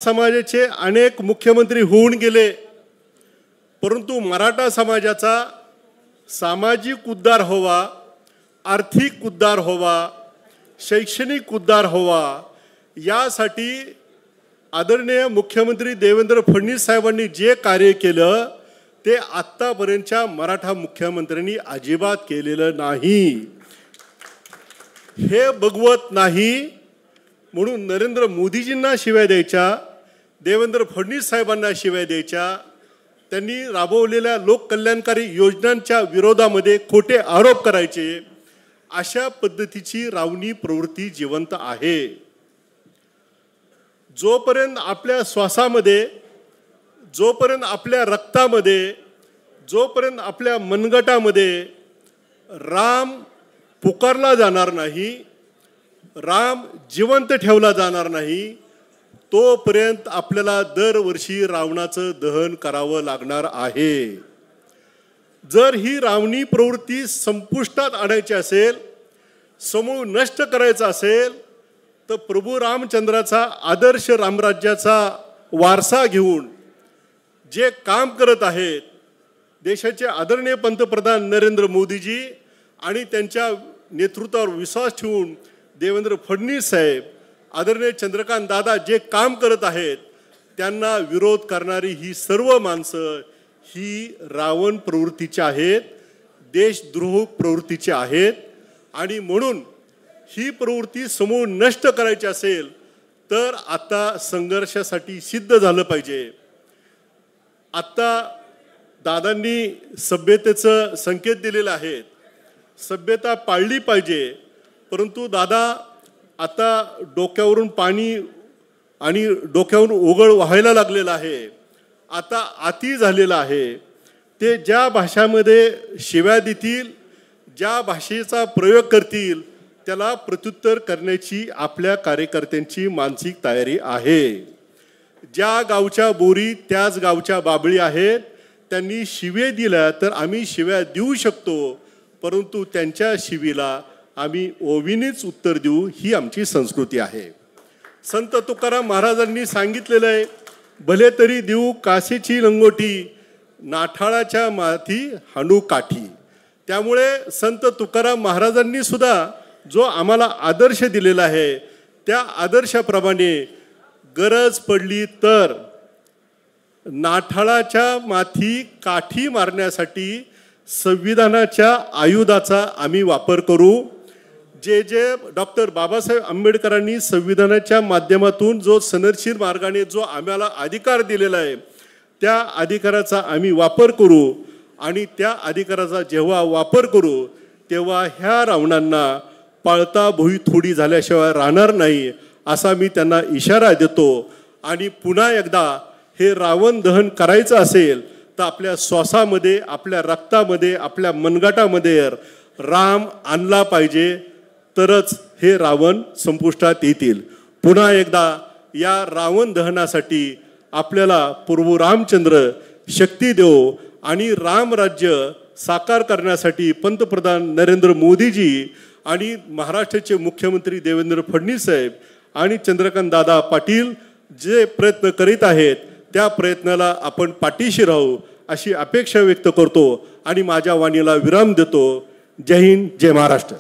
समाजाचे अनेक मुख्यमंत्री होऊन गेले, परंतु मराठा समाजाचा सामाजिक उद्धार व्हावा, आर्थिक उद्धार व्हावा, शैक्षणिक उद्धार व्हावा यासाठी आदरणीय मुख्यमंत्री देवेंद्र फडणवीस साहेबांनी जे कार्य केलं ते आत्तापर्यंतच्या मराठा मुख्यमंत्र्यांनी अजिबात केलेलं नाही। हे बघवत नाही म्हणून नरेंद्र मोदीजींना शिव्या द्यायच्या, देवेंद्र फडणवीस साहेबांना शिव्या द्यायच्या, त्यांनी राबवलेल्या लोककल्याणकारी योजनांच्या विरोधामध्ये खोटे आरोप करायचे, अशा पद्धतीची रावणी प्रवृत्ती जिवंत आहे। जोपर्यंत आपल्या श्वासामध्ये, जोपर्यंत आपल्या रक्तामध्ये, जोपर्यंत आपल्या मनगटामध्ये राम पुकारला जाणार नाही, राम जिवंत ठेवला जाणार नाही, तोपर्यंत आपल्याला दरवर्षी रावणाचं दहन करावं लागणार आहे। जर ही रावणी प्रवृत्ती संपुष्टात आणायची असेल, समूळ नष्ट करायचा असेल, तर प्रभू रामचंद्राचा आदर्श रामराज्याचा वारसा घेऊन जे काम करत आहेत देशाचे आदरणीय पंतप्रधान नरेंद्र मोदीजी आणि त्यांच्या नेतृत्वावर विश्वास ठेवून देवेंद्र फडणवीस साहेब, आदरणीय चंद्रकांत दादा जे काम करत आहेत, त्यांना विरोध करणारी ही सर्व माणसं ही रावण प्रवृत्तीची आहेत, देशद्रोह प्रवृत्तीची आहेत। आणि म्हणून ही प्रवृत्ती समूळ नष्ट करायची असेल तर आता संघर्षासाठी सिद्ध झालं पाहिजे। आता दादांनी सभ्यतेचं संकेत दिलेलं आहे, सभ्यता पाळली पाहिजे, परंतु दादा आता डोक्यावरून पाणी आणि डोक्यावरून ओघळ व्हायला लागलेला आहे, आता अति झालेला आहे। ते ज्या भाषामध्ये शिव्या देतील, ज्या भाषेचा प्रयोग करतील, त्याला प्रत्युत्तर करण्याची आपल्या कार्यकर्त्यांची मानसिक तयारी आहे। ज्या गावच्या बोरी त्याच गावच्या बाबळी आहेत, त्यांनी शिवे दिल्या तर आम्ही शिव्या देऊ शकतो, परंतु त्यांच्या शिवीला आम्ही ओवीनेच उत्तर देऊ, ही आमची संस्कृती आहे। संत तुकाराम महाराजांनी सांगितलेलं आहे, भले तरी देऊ कासेची लंगोटी, नाठाळाच्या माथी हाणू काठी। त्यामुळे संत तुकाराम महाराजांनी सुद्धा जो आम्हाला आदर्श दिलेला आहे, त्या आदर्शाप्रमाणे गरज पडली तर नाठाळाच्या माथी काठी मारण्यासाठी संविधानाच्या आयुधाचा आम्ही वापर करू। जे जे डॉक्टर बाबासाहेब आंबेडकरांनी संविधानाच्या माध्यमातून जो सनदशीर मार्गाने जो आम्हाला अधिकार दिलेला आहे, त्या अधिकाराचा आम्ही वापर करू आणि त्या अधिकाराचा जेव्हा वापर करू तेव्हा ह्या रावणांना पाळता भुई थोडी झाल्याशिवाय राहणार नाही, असा मी त्यांना इशारा देतो। आणि पुन्हा एकदा हे रावण दहन करायचं असेल तर आपल्या श्वासामध्ये, आपल्या रक्तामध्ये, आपल्या मनगटामध्ये राम आणला पाहिजे, तरच हे रावण संपुष्टात येतील। पुन्हा एकदा या रावण दहनासाठी आपल्याला प्रभू रामचंद्र शक्ती देव आणि रामराज्य साकार करण्यासाठी पंतप्रधान नरेंद्र मोदीजी आणि महाराष्ट्राचे मुख्यमंत्री देवेंद्र फडणवीस साहेब आणि चंद्रकांत दादा पाटील जे प्रयत्न करीत आहेत, त्या प्रयत्नाला आपण पाठीशी राहू अशी अपेक्षा व्यक्त करतो आणि माझ्या वाणीला विराम देतो। जय हिंद, जय महाराष्ट्र।